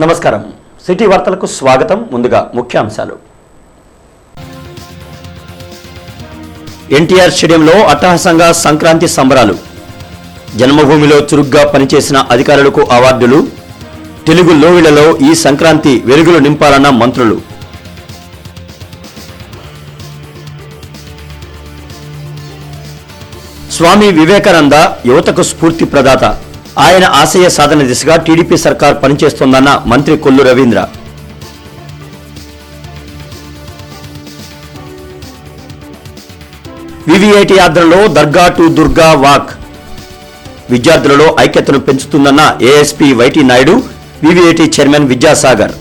నమస్కారం సిటీ వార్తలకు స్వాగతం. ముందుగా ముఖ్యాంశాలు. ఎన్టీఆర్ స్టేడియంలో అట్టహాసంగా సంక్రాంతి సంబరాలు. జన్మభూమిలో చురుగ్గా పనిచేసిన అధికారులకు అవార్డులు. తెలుగు లోవిళ్లలో ఈ సంక్రాంతి వెలుగులు నింపాలన్న మంత్రులు. స్వామి వివేకానంద యువతకు స్ఫూర్తి ప్రదాత. ఆయన ఆశయ సాధన దిశగా టీడీపీ సర్కార్ పనిచేస్తోందన్న మంత్రి కొల్లు రవీంద్ర. వివిఐటి ఆధ్వర్యంలో దర్గా టు దుర్గా వాక్. విద్యార్థులలో ఐక్యతను పెంచుతుందన్న ASP YT Naidu, VVIT chairman Vidyasagar.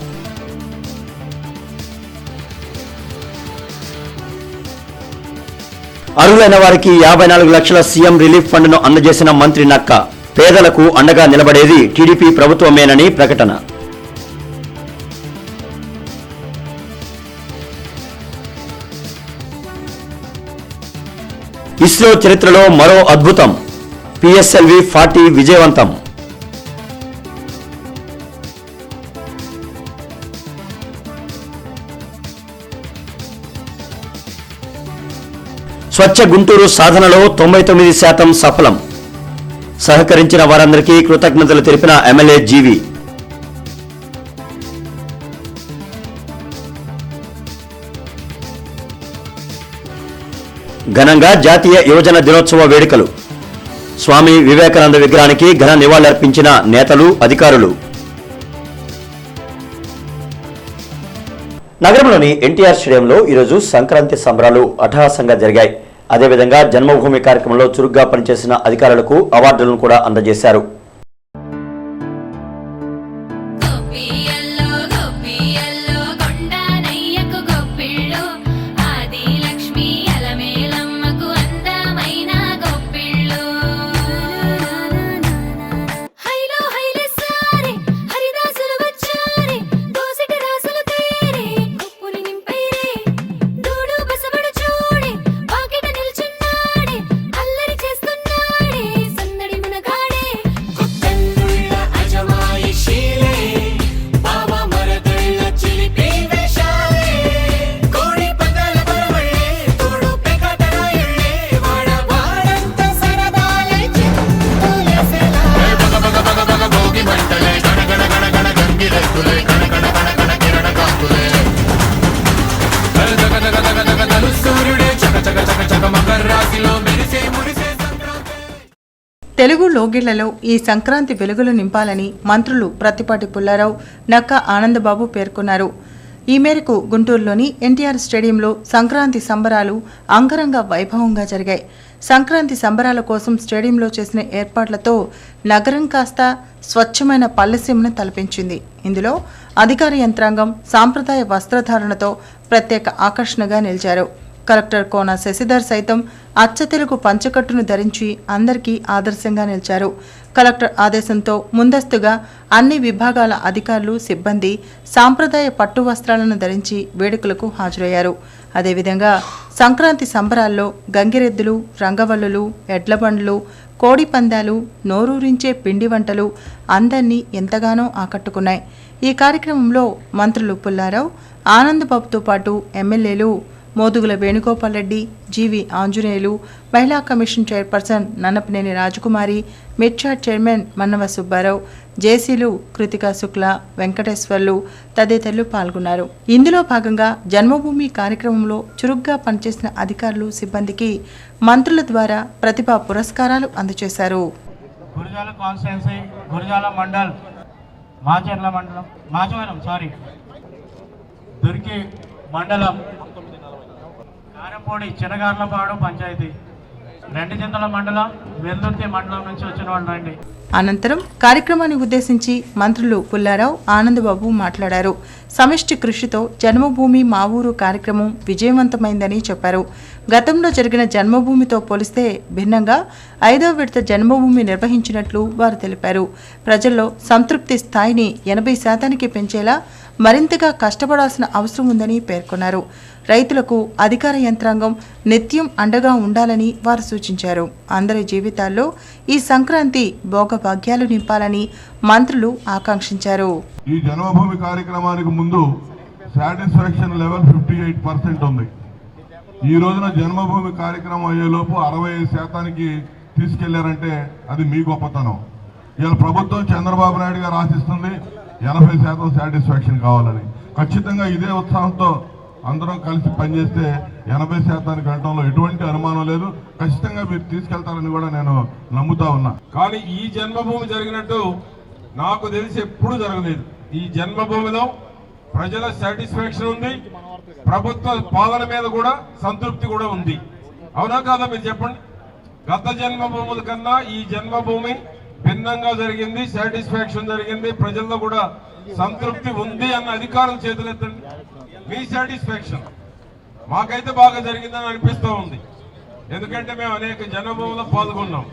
అర్హులైన వారికి 54 లక్షల సీఎం రిలీఫ్ ఫండ్ను అందజేసిన మంత్రి నక్కా. పేదలకు అండగా నిలబడేది టీడీపీ ప్రభుత్వమేనని ప్రకటన. ఇస్రో చరిత్రలో మరో అద్భుతం. PSLV-40 విజయవంతం. స్వచ్ఛ గుంటూరు సాధనలో 99% సఫలం. సహకరించిన వారందరికీ కృతజ్ఞతలు తెలిపిన ఎమ్మెల్యే జీవి. ఘనంగా జాతీయ యువజన దినోత్సవ వేడుకలు. స్వామి వివేకానంద విగ్రహానికి ఘన నివాళులర్పించిన నేతలు, అధికారులు. నగరంలోని ఎన్టీఆర్ స్టేడియంలో ఈరోజు సంక్రాంతి సంబరాలు అట్టహాసంగా జరిగాయి. అదేవిధంగా జన్మభూమి కార్యక్రమంలో చురుగ్గా పనిచేసిన అధికారులకు అవార్డులను కూడా అందజేశారు. తెలుగు లోగిళ్లలో ఈ సంక్రాంతి వెలుగులు నింపాలని మంత్రులు ప్రత్తిపాటి పుల్లారావు, నక్కా ఆనందబాబు పేర్కొన్నారు. ఈ మేరకు గుంటూరులోని ఎన్టీఆర్ స్టేడియంలో సంక్రాంతి సంబరాలు అంగరంగ వైభవంగా జరిగాయి. సంక్రాంతి సంబరాల కోసం స్టేడియంలో చేసిన ఏర్పాట్లతో నగరం కాస్త స్వచ్ఛమైన పల్లెసీమను తలపించింది. ఇందులో అధికార యంత్రాంగం సాంప్రదాయ వస్త్రధారణతో ప్రత్యేక ఆకర్షణగా నిలిచారు. కలెక్టర్ కోన శశిధర్ సైతం అచ్చ తెలుగు పంచకట్టును ధరించి అందరికీ ఆదర్శంగా నిలిచారు. కలెక్టర్ ఆదేశంతో ముందస్తుగా అన్ని విభాగాల అధికారులు, సిబ్బంది సాంప్రదాయ పట్టు వస్త్రాలను ధరించి వేడుకలకు హాజరయ్యారు. అదేవిధంగా సంక్రాంతి సంబరాల్లో గంగిరెద్దులు, రంగవల్లులు, ఎడ్లబండ్లు, కోడి పందాలు, నోరూరించే పిండి వంటలు అందరినీ ఎంతగానో ఆకట్టుకున్నాయి. ఈ కార్యక్రమంలో మంత్రులు పుల్లారావు, ఆనందబాబుతో పాటు ఎమ్మెల్యేలు మోదుగుల వేణుగోపాల్ రెడ్డి, జీవి ఆంజనేయులు, మహిళా కమిషన్ చైర్పర్సన్ నన్నపనేని రాజకుమారి, మిర్చాడ్ చైర్మన్ మన్నవ సుబ్బారావు, జేసీలు కృతికా శుక్లా, వెంకటేశ్వర్లు తదితరులు పాల్గొన్నారు. ఇందులో భాగంగా జన్మభూమి కార్యక్రమంలో చురుగ్గా పనిచేసిన అధికారులు, సిబ్బందికి మంత్రుల ద్వారా ప్రతిభా పురస్కారాలు అందజేశారు. కారంపూడి చిన్నగార్లపాడు పంచాయతీ, రెండుచింతల మండలం, వెల్దుర్తి మండలం నుంచి వచ్చిన వాళ్ళు రండి. అనంతరం కార్యక్రమాన్ని ఉద్దేశించి మంత్రులు పుల్లారావు, ఆనందబాబు మాట్లాడారు. సమిష్టి కృషితో జన్మభూమి మా ఊరు కార్యక్రమం విజయవంతమైందని చెప్పారు. గతంలో జరిగిన జన్మభూమితో పోలిస్తే భిన్నంగా 5వ విడత జన్మభూమి నిర్వహించినట్లు వారు తెలిపారు. ప్రజల్లో సంతృప్తి స్థాయిని 80% పెంచేలా మరింతగా కష్టపడాల్సిన అవసరం ఉందని పేర్కొన్నారు. రైతులకు అధికార యంత్రాంగం నిత్యం అండగా ఉండాలని వారు సూచించారు. అందరి జీవితాల్లో ఈ సంక్రాంతి భోగభాగ్యాలు నింపాలని మంత్రులు ఆకాంక్షించారు. ఈ జన్మభూమి కార్యక్రమానికి ముందు సాటిస్ఫాక్షన్ లెవెల్ 58% ఉంది. ఈ రోజున జన్మభూమి కార్యక్రమం అయ్యేలోపు 65% తీసుకెళ్లారంటే అది మీ గొప్పతనం. ఇలా ప్రభుత్వం చంద్రబాబు నాయుడు గారు ఆశిస్తుంది 80% సాటిస్ఫాక్షన్ కావాలని. ఖచ్చితంగా ఇదే ఉత్సాహంతో అందరం కలిసి పనిచేస్తే 80% గంటల్లో ఎటువంటి అనుమానం లేదు. ఖచ్చితంగా మీరు తీసుకెళ్తారని కూడా నేను నమ్ముతా ఉన్నా. కానీ ఈ జన్మభూమి జరిగినట్టు నాకు తెలిసి ఎప్పుడు జరగలేదు. ఈ జన్మభూమిలో ప్రజల సాటిస్ఫాక్షన్ ఉంది, ప్రభుత్వ పాలన మీద కూడా సంతృప్తి కూడా ఉంది. అవునా కాదా మీరు చెప్పండి? గత జన్మభూముల కన్నా ఈ జన్మభూమి భిన్నంగా జరిగింది, సాటిస్ఫాక్షన్ జరిగింది, ప్రజల్లో కూడా సంతృప్తి ఉంది అన్న అధికారులు చేతులెత్తండి. మీ సాటిస్ఫాక్షన్ మాకైతే బాగా జరిగిందని అనిపిస్తూ ఉంది. ఎందుకంటే మేము అనేక జన్మభూములో పాల్గొన్నాం.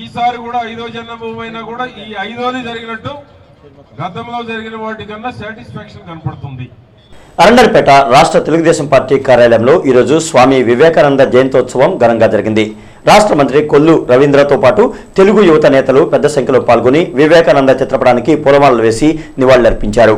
ఈసారి కూడా 5వ జన్మభూమి అయినా కూడా ఈ 5వది జరిగినట్టు గతంలో జరిగిన వాటికన్నా సాటిస్ఫాక్షన్ కనపడుతుంది. అరండల్పేట రాష్ట్ర తెలుగుదేశం పార్టీ కార్యాలయంలో ఈరోజు స్వామి వివేకానంద జయంతోత్సవం ఘనంగా జరిగింది. రాష్ట్ర మంత్రి కొల్లు రవీంద్రతో పాటు తెలుగు యువత నేతలు పెద్ద సంఖ్యలో పాల్గొని వివేకానంద చిత్రపటానికి పూలమాలలు వేసి నివాళులర్పించారు.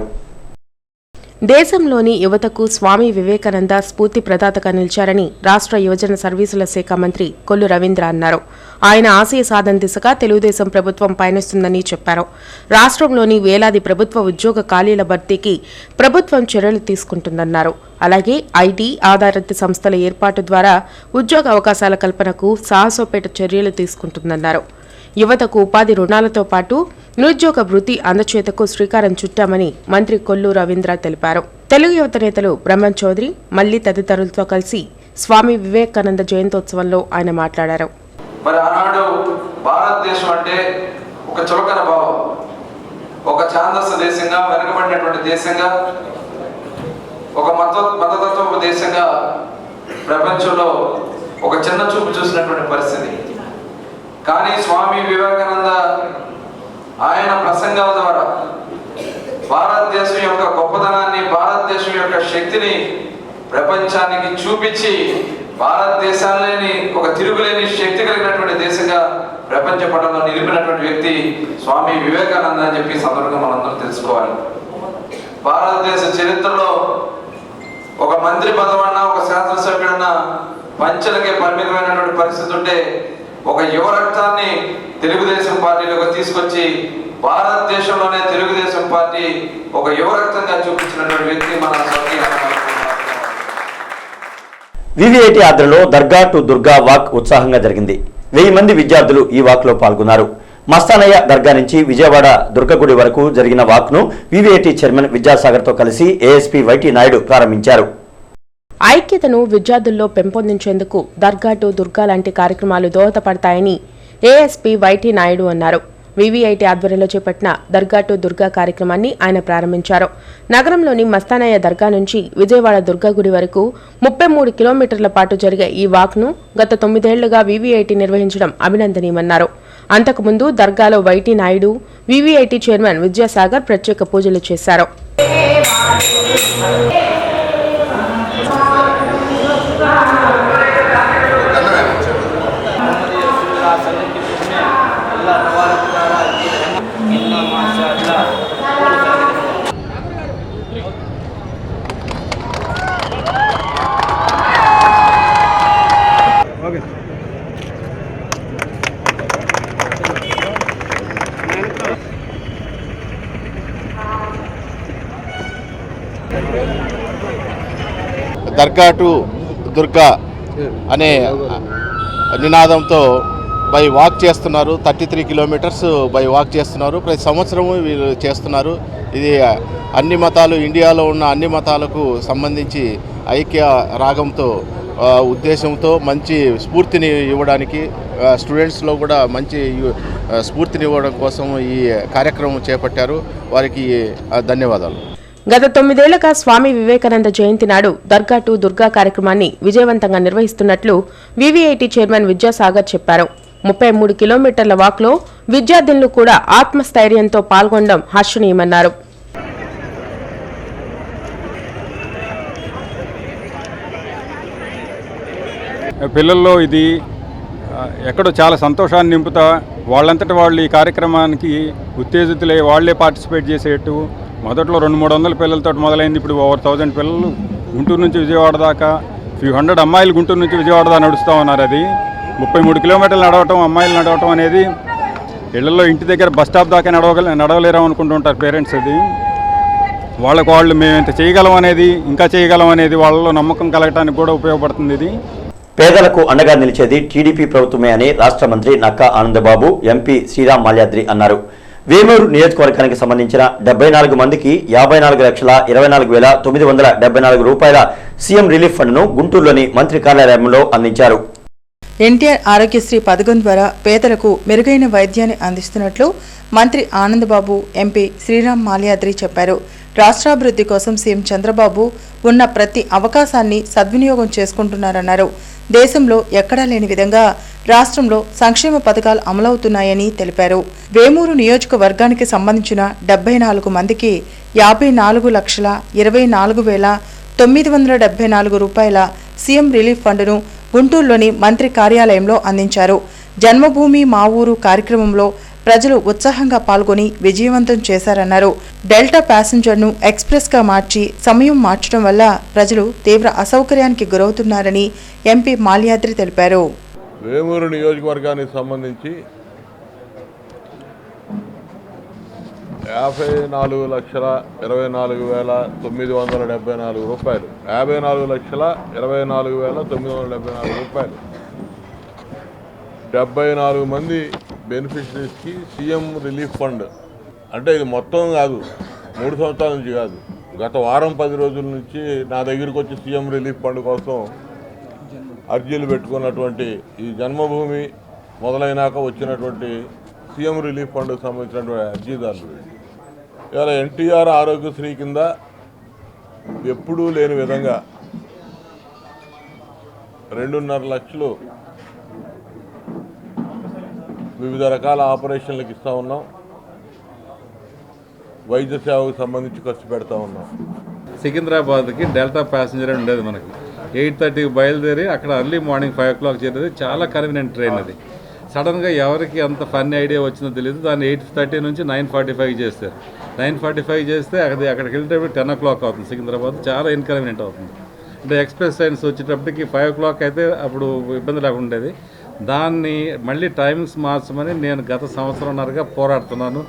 దేశంలోని యువతకు స్వామి వివేకానంద స్ఫూర్తి ప్రదాతగా నిలిచారని రాష్ట్ర యువజన సర్వీసుల శాఖ మంత్రి కొల్లు రవీంద్ర అన్నారు. ఆయన ఆశయ సాధన దిశగా తెలుగుదేశం ప్రభుత్వం పయనిస్తుందని చెప్పారు. రాష్ట్రంలోని వేలాది ప్రభుత్వ ఉద్యోగ ఖాళీల భర్తీకి ప్రభుత్వం చర్యలు తీసుకుంటుందన్నారు. అలాగే ఐటీ ఆధారిత సంస్థల ఏర్పాటు ద్వారా ఉద్యోగ అవకాశాల కల్పనకు సాహసోపేత చర్యలు తీసుకుంటుందన్నారు. యువతకు ఉపాధి రుణాలతో పాటు నిరుద్యోగ వృత్తి అందచేతకు శ్రీకారం చుట్టామని మంత్రి కొల్లు రవీంద్ర తెలిపారు. తెలుగు యువత నేతలు బ్రహ్మం చౌదరి, మల్లి తదితరులతో కలిసి స్వామి వివేకానంద జయంతోత్సవంలో ఆయన మాట్లాడారు. మరి ఆనాడు భారతదేశం అంటే ఒక చులకన భావం, ఒక ఛాందస్సు దేశంగా, వెనుకబడినటువంటి దేశంగా, ఒక మతతత్వ దేశంగా ప్రపంచంలో ఒక చిన్న చూపు చూసినటువంటి పరిస్థితి. కానీ స్వామి వివేకానంద ఆయన ప్రసంగాల ద్వారా భారతదేశం యొక్క గొప్పతనాన్ని, భారతదేశం యొక్క శక్తిని ప్రపంచానికి చూపించి భారతదేశాన్ని ఒక తిరుగులేని శక్తి కలిగినటువంటి దేశంగా ప్రపంచ పటంలో నిలిపినటువంటి వ్యక్తి స్వామి వివేకానంద అని చెప్పి సందర్భంగా మనందరం తెలుసుకోవాలి. భారతదేశ చరిత్రలో ఒక మంత్రి పదవన్నా, ఒక శాసనసభ్యుడన్నా పంచలకే పరిమితమైనటువంటి పరిస్థితి ఉంటే ఒక యువ రక్తాన్ని తెలుగుదేశం పార్టీలోకి తీసుకొచ్చి భారతదేశంలోనే తెలుగుదేశం పార్టీ ఒక యువ రక్తంగా చూపించినటువంటి వ్యక్తి మన స్వర్గీయ. వివిఐటి ఆధ్వర్యంలో దర్గా టు దుర్గా వాక్ ఉత్సాహంగా జరిగింది. 1000 మంది విద్యార్థులు ఈ వాక్ లో పాల్గొన్నారు. మస్తానయ్య దర్గా నుంచి విజయవాడ దుర్గగుడి వరకు జరిగిన వాక్ ను వివిఐటి చైర్మన్ విద్యాసాగర్ తో కలిసి ఏఎస్పీ వైటీ నాయుడు ప్రారంభించారు. ఐక్యతను విద్యార్థుల్లో పెంపొందించేందుకు దర్గా టు దుర్గా లాంటి కార్యక్రమాలు దోహదపడతాయని ఏఎస్పీ వైటీ నాయుడు అన్నారు. వివిఐటి ఆధ్వర్యంలో చేపట్టిన దర్గా టు దుర్గా కార్యక్రమాన్ని ఆయన ప్రారంభించారు. నగరంలోని మస్తానయ్య దర్గా నుంచి విజయవాడ దుర్గాగుడి వరకు 33 కిలోమీటర్ల పాటు జరిగే ఈ వాక్ను గత 9 ఏళ్లుగా వివిఐటి నిర్వహించడం అభినందనీయమన్నారు. అంతకుముందు దర్గాలో YT Naidu, VVIT chairman Vidyasagar ప్రత్యేక పూజలు చేశారు. దర్గా టు దుర్గా అనే నినాదంతో బై వాక్ చేస్తున్నారు. 33 కిలోమీటర్స్ బై వాక్ చేస్తున్నారు. ప్రతి సంవత్సరము వీళ్ళు చేస్తున్నారు. ఇది అన్ని మతాలు, ఇండియాలో ఉన్న అన్ని మతాలకు సంబంధించి ఐక్య రాగంతో, ఉద్దేశంతో మంచి స్ఫూర్తిని ఇవ్వడానికి, స్టూడెంట్స్లో కూడా మంచి స్ఫూర్తిని ఇవ్వడం కోసం ఈ కార్యక్రమం చేపట్టారు. వారికి ధన్యవాదాలు. గత 9 ఏళ్లుగా స్వామి వివేకానంద జయంతి నాడు దర్గా టు దుర్గా కార్యక్రమాన్ని విజయవంతంగా నిర్వహిస్తున్నట్లు వివిఐటి చైర్మన్ విద్యాసాగర్ చెప్పారు. 33 కిలోమీటర్ల వాక్లో విద్యార్థులు కూడా ఆత్మస్థైర్యంతో పాల్గొనడం హర్షణీయమన్నారు. పిల్లల్లో ఇది ఎక్కడో చాలా సంతోషాన్ని నింపుతా వాళ్ళంతటా వాళ్ళు ఈ కార్యక్రమానికి ఉత్తేజితులై వాళ్లే పార్టిసిపేట్ చేసేట్టు మొదట్లో 200-300 పిల్లలతో మొదలైంది. ఇప్పుడు ఓవర్ 1000 పిల్లలు గుంటూరు నుంచి విజయవాడ దాకా, ఫ్యూ హండ్రెడ్ అమ్మాయిలు గుంటూరు నుంచి విజయవాడ దాకా నడుస్తూ ఉన్నారు. అది 33 కిలోమీటర్లు నడవటం, అమ్మాయిలు నడవటం అనేది ఇళ్లలో ఇంటి దగ్గర బస్ స్టాప్ దాకా నడవలేరు అనుకుంటుంటారు పేరెంట్స్. అది వాళ్ళకు వాళ్ళు మేము ఇంత చేయగలం అనేది, ఇంకా చేయగలం అనేది వాళ్ళలో నమ్మకం కలగటానికి కూడా ఉపయోగపడుతుంది. ఇది పేదలకు అండగా నిలిచేది టీడీపీ ప్రభుత్వమే అని రాష్ట్ర మంత్రి నక్కా ఆనందబాబు, ఎంపీ శ్రీరామ్ మాల్యాద్రి అన్నారు. వేమూరు నియోజకవర్గానికి సంబంధించిన 74 మందికి 54,24,974 రూపాయల సీఎం రిలీఫ్ ఫండ్ను గుంటూరులోని మంత్రి కార్యాలయంలో అందించారు. ఎన్టీఆర్ ఆరోగ్యశ్రీ పథకం ద్వారా పేదలకు మెరుగైన వైద్యాన్ని అందిస్తున్నట్లు మంత్రి ఆనందబాబు, ఎంపీ శ్రీరామ్ మాల్యాద్రి చెప్పారు. రాష్ట్రాభివృద్ధి కోసం సీఎం చంద్రబాబు ఉన్న ప్రతి అవకాశాన్ని సద్వినియోగం చేసుకుంటున్నారన్నారు. దేశంలో ఎక్కడా లేని విధంగా రాష్ట్రంలో సంక్షేమ పథకాలు అమలవుతున్నాయని తెలిపారు. వేమూరు నియోజకవర్గానికి సంబంధించిన 74 మందికి 54,24,974 రూపాయల సీఎం రిలీఫ్ ఫండ్ను గుంటూరులోని మంత్రి కార్యాలయంలో అందించారు. జన్మభూమి మా ఊరు కార్యక్రమంలో ప్రజలు ఉత్సాహంగా పాల్గొని విజయవంతం చేశారన్నారు. డెల్టా ప్యాసింజర్ను ఎక్స్ప్రెస్గా మార్చి సమయం మార్చడం వల్ల ప్రజలు తీవ్ర అసౌకర్యానికి గురవుతున్నారని ఎంపీ మాల్యాద్రి తెలిపారు. వేమూరు నియోజకవర్గానికి సంబంధించి 54,24,974 రూపాయలు, 54,24,974 రూపాయలు 74 మంది బెనిఫిషరీస్కి సీఎం రిలీఫ్ ఫండ్. అంటే ఇది మొత్తం కాదు, 3 సంవత్సరాల నుంచి కాదు, గత వారం 10 రోజుల నుంచి నా దగ్గరికి వచ్చి సీఎం రిలీఫ్ ఫండ్ కోసం అర్జీలు పెట్టుకున్నటువంటి ఈ జన్మభూమి మొదలైనాక వచ్చినటువంటి సీఎం రిలీఫ్ ఫండ్కి సంబంధించినటువంటి అర్జీదారులు ఇవాళ ఎన్టీఆర్ ఆరోగ్యశ్రీ కింద ఎప్పుడూ లేని విధంగా 2.5 లక్షలు వివిధ రకాల ఆపరేషన్లకు ఇస్తూ ఉన్నాం. వైద్య సేవకు సంబంధించి ఖర్చు పెడతా ఉన్నాం. సికింద్రాబాద్కి డెల్టా ప్యాసింజర్ అని ఉండేది. మనకి 8:30కి బయలుదేరి అక్కడ ఎర్లీ మార్నింగ్ 5 o'clock చేరేది. చాలా కన్వీనియంట్ ట్రైన్ అది. సడన్గా ఎవరికి అంత ఫన్నీ ఐడియా వచ్చిందో తెలియదు. దాన్ని 8:30 నుంచి 9:45 చేస్తారు. 9:45 చేస్తే అక్కడికి వెళ్ళేటప్పుడు 10 o'clock అవుతుంది. సికింద్రాబాద్ చాలా ఇన్కన్వీనియంట్ అవుతుంది. అంటే ఎక్స్ప్రెస్ ట్రైన్స్ వచ్చేటప్పటికి 5 o'clock అయితే అప్పుడు ఇబ్బంది లేకుండా ఉండేది. దాన్ని మళ్ళీ టైమింగ్స్ మార్చమని నేను గత సంవత్సరంన్నరగా పోరాడుతున్నాను.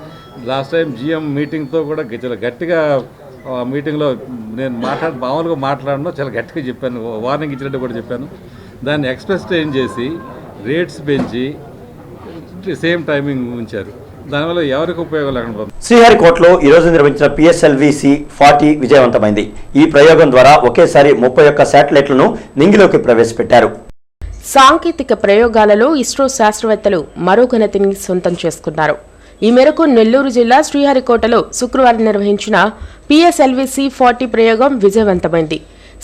లాస్ట్ టైం జిఎం మీటింగ్తో కూడా చాలా గట్టిగా మీటింగ్లో నేను మామూలుగా మాట్లాడను, చాలా గట్టిగా చెప్పాను, వార్నింగ్ ఇచ్చినట్టు కూడా చెప్పాను. దాన్ని ఎక్స్ప్రెస్ ట్రైన్ చేసి రేట్స్ పెంచి సేమ్ టైమింగ్ ఉంచారు. దానివల్ల ఎవరికి ఉపయోగం లేకుండా పోతుంది. శ్రీహరికోటలో ఈరోజు నిర్వహించిన PSLV-C 40 విజయవంతమైంది. ఈ ప్రయోగం ద్వారా ఒకేసారి 31 శాటిలైట్లను నింగిలోకి ప్రవేశపెట్టారు. సాంకేతిక ప్రయోగాలలో ఇస్రో శాస్త్రవేత్తలు మరో ఘనతని సొంతం చేసుకున్నారు. ఈ మేరకు నెల్లూరు జిల్లా శ్రీహరికోటలో శుక్రవారం నిర్వహించిన PSLV-C 40 ప్రయోగం విజయవంతమైంది.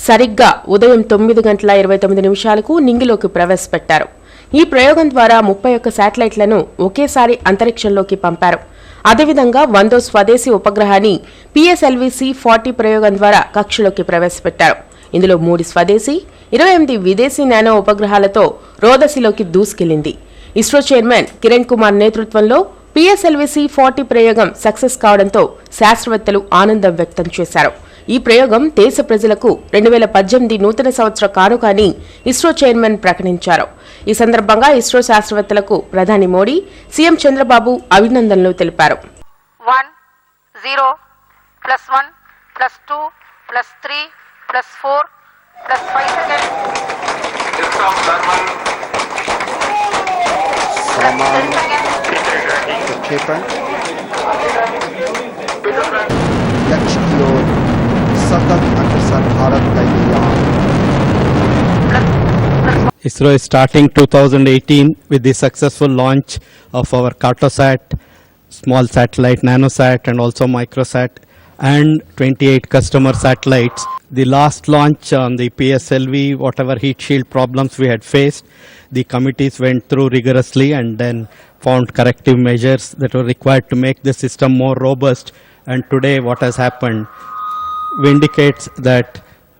సరిగ్గా ఉదయం 9:29 నింగిలోకి ప్రవేశపెట్టారు. ఈ ప్రయోగం ద్వారా 31 శాటిలైట్లను ఒకేసారి అంతరిక్షంలోకి పంపారు. అదేవిధంగా 100వ స్వదేశీ ఉపగ్రహాన్ని PSLV-C 40 ప్రయోగం ద్వారా కక్షలోకి ప్రవేశపెట్టారు. ఇందులో 3 స్వదేశీ, 28 విదేశీ నానో ఉపగ్రహాలతో రోదసిలోకి దూసుకెళ్లింది. ఇస్రో చైర్మన్ కిరణ్ కుమార్ నేతృత్వంలో PSLV-C 40 ప్రయోగం సక్సెస్ కావడంతో శాస్త్రవేత్తలు ఆనందం వ్యక్తం చేశారు. ఈ ప్రయోగం దేశ ప్రజలకు 2018 నూతన సంవత్సర కానుక అని ఇస్రో చైర్మన్ ప్రకటించారు. ఈ సందర్భంగా ఇస్రో శాస్త్రవేత్తలకు ప్రధాని మోడీ, సీఎం చంద్రబాబు అభినందనలు తెలిపారు. 1 0 +1 +2 +3 +4 +5 seconds. लक्ष्य की ओर सतत अग्रसर भारत का यान. ISRO is starting 2018 with the successful launch of our Cartosat, small satellite, nanosat and also microsat, and 28 customer satellites. The last launch on the PSLV, whatever heat shield problems we had faced, the committees went through rigorously and then found corrective measures that were required to make the system more robust. And today what has happened indicates that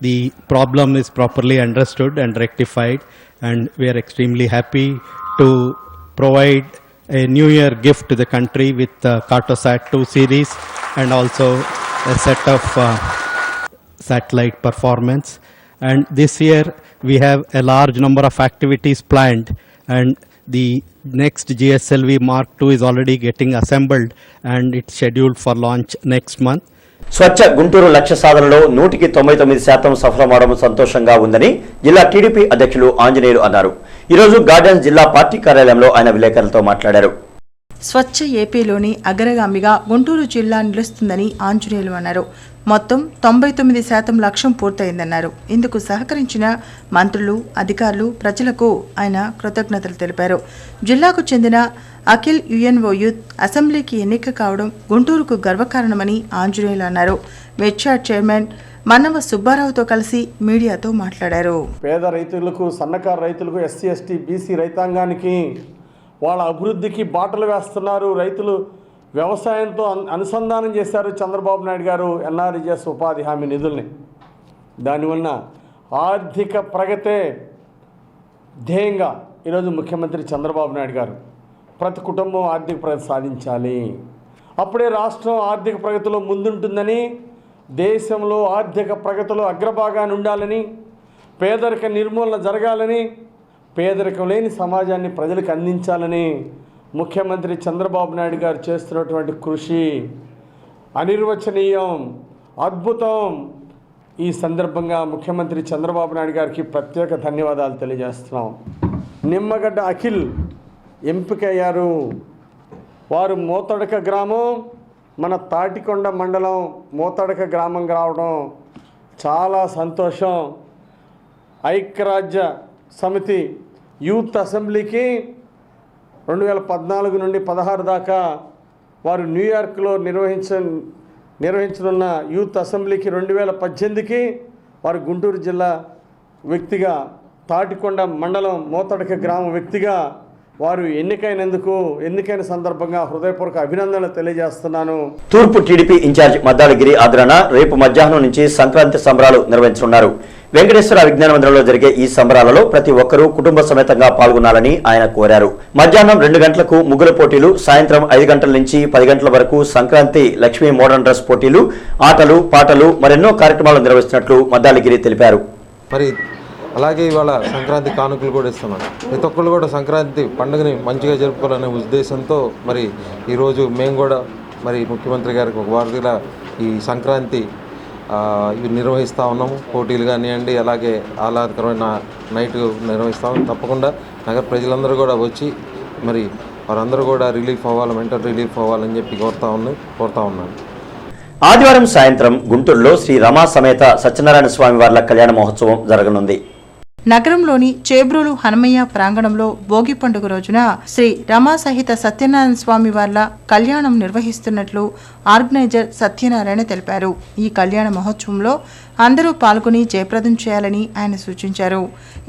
the problem is properly understood and rectified, and we are extremely happy to provide a New Year gift to the country with Cartosat 2 series and also a set of satellite performance. And this year we have a large number of activities planned, and the next GSLV Mark II is already getting assembled and it's scheduled for launch next month. స్వచ్ఛ గుంటూరు లక్ష్య సాధనలో 99% సఫలమవడం సంతోషంగా ఉందని జిల్లా TDP అధ్యక్షులు ఆంజనేయులు అన్నారు. ఈరోజు gardens జిల్లా party కార్యాలయంలో ఆయన విలేకరులతో మాట్లాడారు. స్వచ్ఛ ఏపీలోని అగ్రగామిగా గుంటూరు జిల్లా నిలుస్తుందని ఆంజనేయులు అన్నారు. మొత్తం 99% లక్ష్యం పూర్తయిందన్నారు. ఇందుకు సహకరించిన మంత్రులు, అధికారులు, ప్రజలకు ఆయన కృతజ్ఞతలు తెలిపారు. జిల్లాకు చెందిన అఖిల్ యుఎన్ఓ యూత్ అసెంబ్లీకి ఎన్నిక కావడం గుంటూరుకు గర్వకారణమని ఆంజనేయులు అన్నారు. వెచ్చాట్ చైర్మన్ మన్నవ సుబ్బారావుతో కలిసి మీడియాతో మాట్లాడారు. పేద రైతులకు, సన్నకారు రైతులకు, ఎస్సీ ఎస్టీ బీసీ రైతాంగానికి వాళ్ళ అభివృద్ధికి బాటలు వేస్తున్నారు. రైతులు వ్యవసాయంతో అనుసంధానం చేశారు చంద్రబాబు నాయుడు గారు ఎన్ఆర్ఈజీఎస్ ఉపాధి హామీ నిధుల్ని. దానివల్ల ఆర్థిక ప్రగతే ధ్యేయంగా ఈరోజు ముఖ్యమంత్రి చంద్రబాబు నాయుడు గారు ప్రతి కుటుంబం ఆర్థిక ప్రగతి సాధించాలి, అప్పుడే రాష్ట్రం ఆర్థిక ప్రగతిలో ముందుంటుందని, దేశంలో ఆర్థిక ప్రగతిలో అగ్రభాగాన్ని ఉండాలని, పేదరిక నిర్మూలన జరగాలని, పేదరికం లేని సమాజాన్ని ప్రజలకు అందించాలని ముఖ్యమంత్రి చంద్రబాబు నాయుడు గారు చేస్తున్నటువంటి కృషి అనిర్వచనీయం, అద్భుతం. ఈ సందర్భంగా ముఖ్యమంత్రి చంద్రబాబు నాయుడు గారికి ప్రత్యేక ధన్యవాదాలు తెలియజేస్తున్నాం. నిమ్మగడ్డ అఖిల్ ఎంపికయ్యారు. వారు మోతడక గ్రామం, మన తాటికొండ మండలం మోతడక గ్రామం రావడం చాలా సంతోషం. ఐక్యరాజ్య సమితి యూత్ అసెంబ్లీకి 2014 నుండి 16 దాకా వారు న్యూయార్క్లో నిర్వహించనున్న యూత్ అసెంబ్లీకి 2018కి వారు గుంటూరు జిల్లా వ్యక్తిగా, తాటికొండ మండలం మోతడక గ్రామం వ్యక్తిగా వారు ఎన్నికైన సందర్భంగా హృదయపూర్వక అభినందనలు తెలియజేస్తున్నాను. తూర్పు టీడీపీ ఇన్ఛార్జ్ మద్దాలగిరి ఆదరణ రేపు మధ్యాహ్నం నుంచి సంక్రాంతి సంబరాలు నిర్వహించనున్నారు. వెంకటేశ్వర విజ్ఞాన మందిరంలో జరిగే ఈ సంబరాలలో ప్రతి ఒక్కరూ కుటుంబ సమేతంగా పాల్గొనాలని ఆయన కోరారు. మధ్యాహ్నం 2 గంటలకు ముగ్గుల పోటీలు, సాయంత్రం 5 గంటల నుంచి 10 గంటల వరకు సంక్రాంతి లక్ష్మీ మోడర్న్ డ్రెస్ పోటీలు, ఆటలు, పాటలు, మరెన్నో కార్యక్రమాలు నిర్వహిస్తున్నట్లు మద్దాలగిరి తెలిపారు. మరి అలాగే ఇవాళ సంక్రాంతి కానుకలు కూడా ఇస్తున్నాను. ప్రతి ఒక్కళ్ళు కూడా సంక్రాంతి పండుగని మంచిగా జరుపుకోవాలనే ఉద్దేశంతో మరి ఈరోజు మేము కూడా మరి ముఖ్యమంత్రి గారికి ఒక వారధిగా ఈ సంక్రాంతి ఇవి నిర్వహిస్తూ ఉన్నాము. పోటీలు కానివ్వండి, అలాగే ఆహ్లాదకరమైన నైట్ నిర్వహిస్తాము. తప్పకుండా నగర ప్రజలందరూ కూడా వచ్చి మరి వారందరూ కూడా రిలీఫ్ అవ్వాలి, మెంటల్ రిలీఫ్ అవ్వాలని చెప్పి కోరుతా ఉన్నాను. ఆదివారం సాయంత్రం గుంటూరులో శ్రీ రమా సమేత సత్యనారాయణ స్వామి వార్ల కళ్యాణ మహోత్సవం జరగనుంది. నగరంలోని చేబ్రోలు హనుమయ్య ప్రాంగణంలో భోగి పండుగ రోజున శ్రీ రమా సహిత సత్యనారాయణ స్వామి వార్ల కళ్యాణం నిర్వహిస్తున్నట్లు ఆర్గనైజర్ సత్యనారాయణ తెలిపారు. ఈ కళ్యాణ మహోత్సవంలో అందరూ పాల్గొని జయప్రదం చేయాలని ఆయన సూచించారు.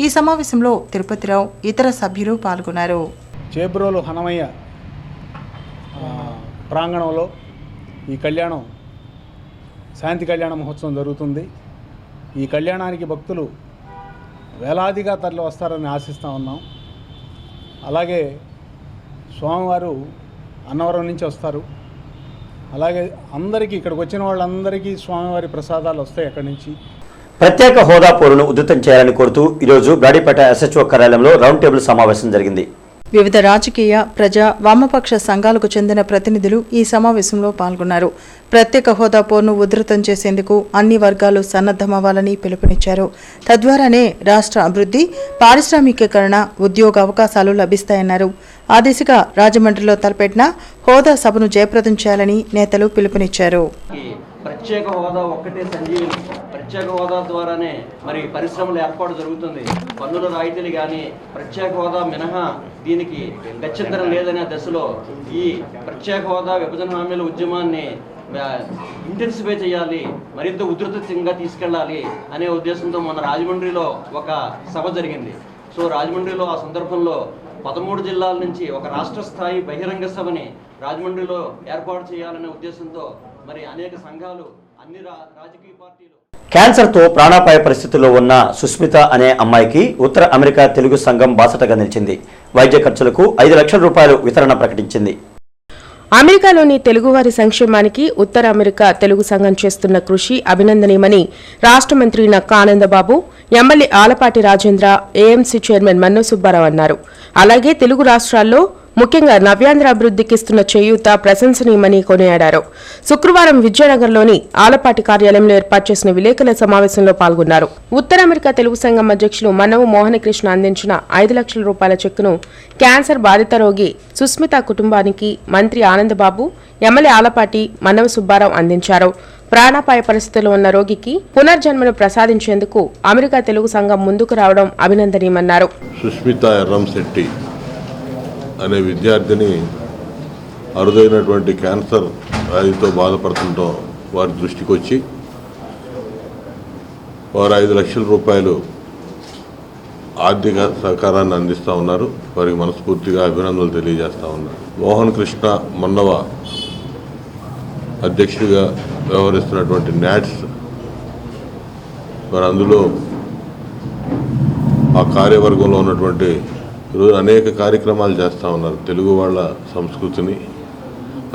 ఈ సమావేశంలో తిరుపతిరావు, ఇతర సభ్యులు పాల్గొన్నారు. చేబ్రోలు హనుమయ్య ప్రాంగణంలో ఈ కళ్యాణం శాంతి కళ్యాణ మహోత్సవం జరుగుతుంది. ఈ కళ్యాణానికి భక్తులు వేలాదిగా తరలి వస్తారని ఆశిస్తూ ఉన్నాం. అలాగే స్వామివారు అన్నవరం నుంచి వస్తారు. అలాగే అందరికీ ఇక్కడికి వచ్చిన వాళ్ళందరికీ స్వామివారి ప్రసాదాలు వస్తాయి అక్కడి నుంచి. ప్రత్యేక హోదా పోరును ఉధృతం చేయాలని కోరుతూ ఈరోజు బ్రాడీపేట ఎస్హెచ్ఓ కార్యాలయంలో రౌండ్ టేబుల్ సమావేశం జరిగింది. వివిధ రాజకీయ, ప్రజా, వామపక్ష సంఘాలకు చెందిన ప్రతినిధులు ఈ సమావేశంలో పాల్గొన్నారు. ప్రత్యేక హోదా పోరును ఉధృతం చేసేందుకు అన్ని వర్గాలు సన్నద్ధమవ్వాలని పిలుపునిచ్చారు. తద్వారానే రాష్ట్ర అభివృద్ధి, పారిశ్రామికీకరణ, ఉద్యోగ అవకాశాలు లభిస్తాయన్నారు. ఆ దిశగా రాజమండ్రిలో తలపెట్టిన హోదా సభను జయప్రదం చేయాలని నేతలు పిలుపునిచ్చారు. ప్రత్యేక హోదా ఒక్కటే సంజీవిని. ప్రత్యేక హోదా ద్వారానే మరి పరిశ్రమల ఏర్పాటు జరుగుతుంది. పన్నుల రాయితీలు కానీ ప్రత్యేక హోదా మినహా దీనికి గత్యంతరం లేదనే దశలో ఈ ప్రత్యేక హోదా విభజన హామీల ఉద్యమాన్ని ఇంటెన్సిఫై చేయాలి, మరింత ఉధృతంగా తీసుకెళ్లాలి అనే ఉద్దేశంతో మొన్న రాజమండ్రిలో ఒక సభ జరిగింది. సో రాజమండ్రిలో ఆ సందర్భంలో 13 జిల్లాల నుంచి ఒక రాష్ట్ర స్థాయి బహిరంగ సభని రాజమండ్రిలో ఏర్పాటు చేయాలనే ఉద్దేశంతో మరి అనేక సంఘాలు అన్ని రాజకీయ పార్టీలు క్యాన్సర్తో ప్రాణాపాయ పరిస్థితుల్లో ఉన్న సుస్మిత అనే అమ్మాయికి ఉత్తర అమెరికా తెలుగు సంఘం బాసటగా నిలిచింది. వైద్య ఖర్చులకు 5 లక్షల రూపాయలు వితరణ ప్రకటించింది. అమెరికాలోని తెలుగువారి సంక్షేమానికి ఉత్తర అమెరికా తెలుగు సంఘం చేస్తున్న కృషి అభినందనీయమని రాష్ట్ర మంత్రి Nakka Anandababu, MLA Alapati Rajendra, AMC chairman Manno Subbarao అన్నారు. అలాగే తెలుగు రాష్ట్రాల్లో ముఖ్యంగా నవ్యాంధ్ర అభివృద్ధికి ఇస్తున్న చేయూత ప్రశంసనీయమని కొనియాడారు. శుక్రవారం విజయనగరంలోని ఆలపాటి కార్యాలయంలో ఏర్పాటు చేసిన విలేకరుల సమావేశంలో పాల్గొన్నారు. ఉత్తర అమెరికా తెలుగు సంఘం అధ్యక్షులు మన్నవ మోహనకృష్ణ అందించిన 5 లక్షల రూపాయల చెక్కును క్యాన్సర్ బాధిత రోగి సుస్మిత కుటుంబానికి మంత్రి ఆనందబాబు, ఎమ్మెల్యే ఆలపాటి మన్నవ సుబ్బారావు అందించారు. ప్రాణాపాయ పరిస్థితుల్లో ఉన్న రోగికి పునర్జన్మను ప్రసాదించేందుకు అమెరికా తెలుగు సంఘం ముందుకు రావడం అభినందనీయమన్నారు. సుస్మిత ఎర్రంశెట్టి అనే విద్యార్థిని అరుదైనటువంటి క్యాన్సర్ వ్యాధితో బాధపడుతుండటం వారి దృష్టికి వచ్చి వారు 5 లక్షల రూపాయలు ఆర్థిక సహకారాన్ని అందిస్తూ ఉన్నారు. వారికి మనస్ఫూర్తిగా అభినందనలు తెలియజేస్తూ ఉన్నారు. మోహన్ కృష్ణ మన్నవ అధ్యక్షుడిగా వ్యవహరిస్తున్నటువంటి నాట్స్ మరి అందులో ఆ కార్యవర్గంలో ఉన్నటువంటి ఈరోజు అనేక కార్యక్రమాలు చేస్తూ ఉన్నారు. తెలుగు వాళ్ళ సంస్కృతిని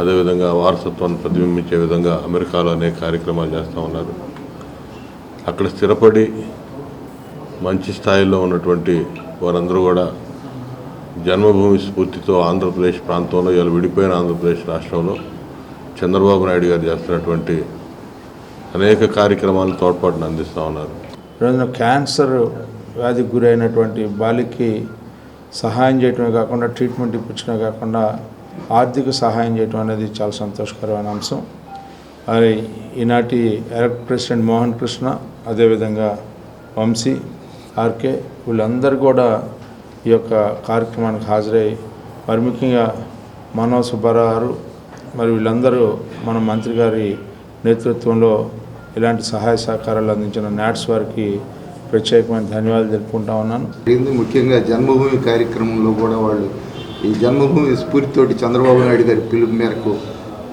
అదేవిధంగా వారసత్వాన్ని ప్రతిబింబించే విధంగా అమెరికాలో అనేక కార్యక్రమాలు చేస్తూ ఉన్నారు. అక్కడ స్థిరపడి మంచి స్థాయిలో ఉన్నటువంటి వారందరూ కూడా జన్మభూమి స్ఫూర్తితో ఆంధ్రప్రదేశ్ ప్రాంతంలో ఇలా విడిపోయిన ఆంధ్రప్రదేశ్ రాష్ట్రంలో చంద్రబాబు నాయుడు గారు చేస్తున్నటువంటి అనేక కార్యక్రమాలు తోడ్పాటును అందిస్తూ ఉన్నారు. ఈరోజున క్యాన్సర్ వ్యాధికి గురైనటువంటి బాలికి సహాయం చేయటమే కాకుండా ట్రీట్మెంట్ ఇప్పించడమే కాకుండా ఆర్థిక సహాయం చేయటం అనేది చాలా సంతోషకరమైన అంశం. మరి ఈనాటి ఎలక్ట్ ప్రెసిడెంట్ మోహన్ కృష్ణ, అదేవిధంగా వంశీ, ఆర్కే వీళ్ళందరూ కూడా ఈ యొక్క కార్యక్రమానికి హాజరై మరి ముఖ్యంగా మనో సుబ్బారావు మరి వీళ్ళందరూ మన మంత్రి గారి నేతృత్వంలో ఇలాంటి సహాయ సహకారాలు అందించిన నాట్స్ వారికి ప్రత్యేకమైన ధన్యవాదాలు తెలుపుకుంటా ఉన్నాను. ముఖ్యంగా జన్మభూమి కార్యక్రమంలో కూడా వాళ్ళు ఈ జన్మభూమి స్ఫూర్తితోటి చంద్రబాబు నాయుడు గారి పిలుపు మేరకు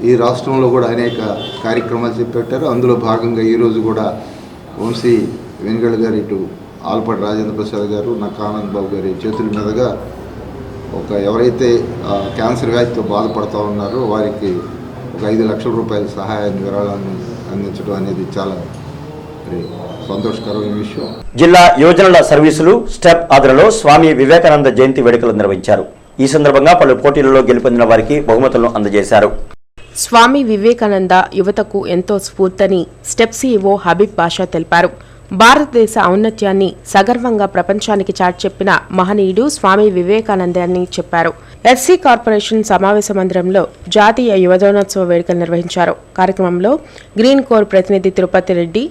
ఈ రాష్ట్రంలో కూడా అనేక కార్యక్రమాలు చేపట్టారు. అందులో భాగంగా ఈరోజు కూడా వంశీ వెనుగళ్ళ గారు, ఇటు ఆలపాటి రాజేంద్ర ప్రసాద్ గారు, నక్కా ఆనందబాబు గారి చేతుల మీదుగా ఎవరైతే క్యాన్సర్ వ్యాధితో బాధపడుతూ ఉన్నారో వారికి ఒక 5 లక్షల రూపాయల సహాయాన్ని విరాళాన్ని అందించడం అనేది చాలా సంతోషకరమైన విషయం. జిల్లా యువజనుల సర్వీసులు స్టెప్ ఆధ్వర్యంలో స్వామి వివేకానంద జయంతి వేడుకలు నిర్వహించారు. ఈ సందర్భంగా పలు పోటీలలో గెలుపొందిన వారికి బహుమతులను అందజేశారు. స్వామి వివేకానంద యువతకు ఎంతో స్ఫూర్తని స్టెప్ సీఈఓ హబీబ్ బాషా తెలిపారు. భారతదేశ ఔన్నత్యాన్ని సగర్వంగా ప్రపంచానికి చాటి చెప్పిన మహనీయుడు స్వామి వివేకానంద అని చెప్పారు. ఎస్సీ కార్పొరేషన్ సమావేశ మందిరంలో జాతీయ యువజనోత్సవ వేడుకలు నిర్వహించారు. కార్యక్రమంలో గ్రీన్ కోర్ ప్రతినిధి తిరుపతి రెడ్డి,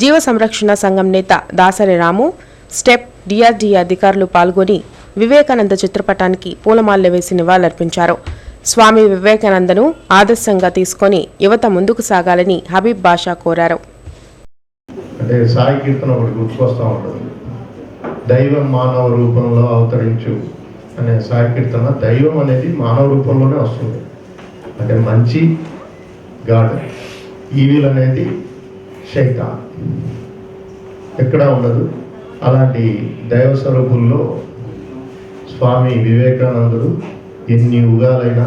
జీవ సంరక్షణ సంఘం నేత దాసరి రాము, స్టెప్ డిఆర్డీ అధికారులు పాల్గొని వివేకానంద చిత్రపటానికి పూలమాలలు వేసి నివాళులర్పించారు. స్వామి వివేకానందను ఆదర్శంగా తీసుకొని యువత ముందుకు సాగాలని హబీబ్ బాషా కోరారు. అంటే సాయి కీర్తన ఒకటి గుర్తుకొస్తూ ఉంటుంది. దైవం మానవ రూపంలో అవతరించు అనే సాయి కీర్తన. దైవం అనేది మానవ రూపంలోనే వస్తుంది. అంటే మంచి గాడ్, ఈవిల్ అనేది శైతాన్ ఎక్కడా ఉండదు. అలాంటి దైవ స్వరూపుల్లో స్వామి వివేకానందుడు ఎన్ని యుగాలైనా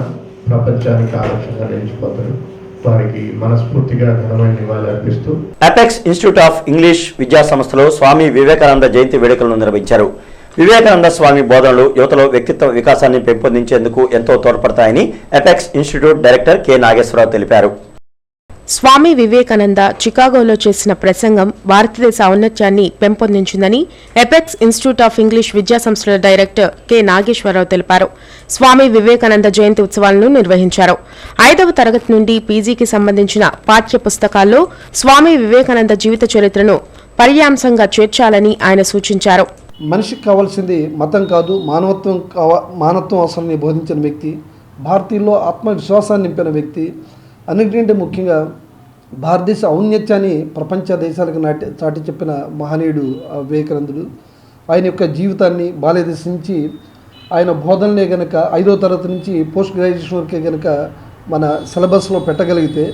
ప్రపంచానికి ఆదర్శంగా నిలిచిపోతారు. వారికి మనస్ఫూర్తిగా ఘనమైన నివాళులు అర్పిస్తూ అపెక్స్ ఇన్స్టిట్యూట్ ఆఫ్ ఇంగ్లీష్ విద్యా సంస్థలో స్వామి వివేకానంద జయంతి వేడుకలను నిర్వహించారు. వివేకానంద స్వామి బోధనలు యువతలో వ్యక్తిత్వ వికాసాన్ని పెంపొందించేందుకు ఎంతో తోడ్పడతాయని apex institute director K Nageswararao తెలిపారు. స్వామి వివేకానంద చికాగోలో చేసిన ప్రసంగం భారతదేశ ఔన్నత్యాన్ని పెంపొందించిందని ఎపెక్స్ ఇన్స్టిట్యూట్ ఆఫ్ ఇంగ్లీష్ విద్యా సంస్థల డైరెక్టర్ కె నాగేశ్వరరావు తెలిపారు. స్వామి వివేకానంద జయంతి ఉత్సవాలను నిర్వహించారు. 5వ తరగతి నుండి పీజీకి సంబంధించిన పాఠ్య పుస్తకాల్లో స్వామి వివేకానంద జీవిత చరిత్రను పర్యాంశంగా చేర్చాలని ఆయన సూచించారు. మనిషికి కావాల్సింది మతం కాదు, మానవత్వం అవసరాన్ని బోధించిన వ్యక్తి, భారతీయుల్లో ఆత్మవిశ్వాసాన్ని నింపిన వ్యక్తి, అన్నింటికంటే ముఖ్యంగా భారతదేశ ఔన్నత్యాన్ని ప్రపంచ దేశాలకు చాటి చెప్పిన మహనీయుడు వివేకానందుడు. ఆయన యొక్క జీవితాన్ని బాల్యదశ నుంచి ఆయన బోధనలే కనుక 5వ తరగతి నుంచి పోస్ట్ గ్రాడ్యుయేషన్ వరకే కనుక మన సిలబస్లో పెట్టగలిగితే